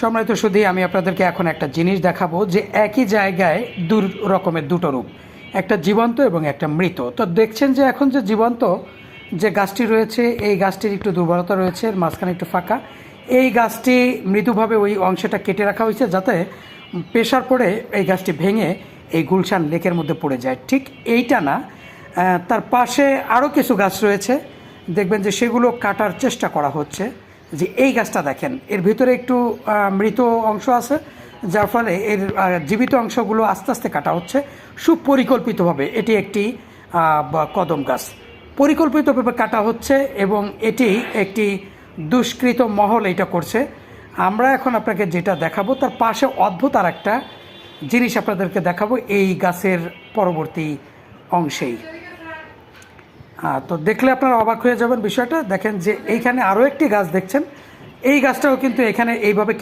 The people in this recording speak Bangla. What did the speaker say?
সম্মানিত সুধী, আমি আপনাদেরকে এখন একটা জিনিস দেখাবো যে একই জায়গায় রকমের দুটো রূপ, একটা জীবন্ত এবং একটা মৃত। তো দেখছেন যে এখন যে জীবন্ত যে গাছটি রয়েছে, এই গাছটির একটু দুর্বলতা রয়েছে, এর মাঝখানে একটু ফাঁকা। এই গাছটি মৃদুভাবে ওই অংশটা কেটে রাখা হয়েছে যাতে প্রেশার পড়ে এই গাছটি ভেঙে এই গুলশান লেকের মধ্যে পড়ে যায়। ঠিক এইটা না, তার পাশে আরও কিছু গাছ রয়েছে, দেখবেন যে সেগুলো কাটার চেষ্টা করা হচ্ছে। যে এই গাছটা দেখেন, এর ভিতরে একটু মৃত অংশ আছে, যার ফলে এর জীবিত অংশগুলো আস্তে আস্তে কাটা হচ্ছে সুপরিকল্পিতভাবে। এটি একটি কদম গাছ, পরিকল্পিতভাবে কাটা হচ্ছে এবং এটি একটি দুষ্কৃত মহল এটা করছে। আমরা এখন আপনাকে যেটা দেখাবো তার পাশে অদ্ভুত আর একটা জিনিস আপনাদেরকে দেখাবো এই গাছের পরবর্তী অংশেই। তো দেখলে আপনারা অবাক হয়ে যাবেন বিষয়টা। দেখেন যে এইখানে আরও একটি গাছ দেখছেন, এই গাছটাও কিন্তু এখানে এইভাবে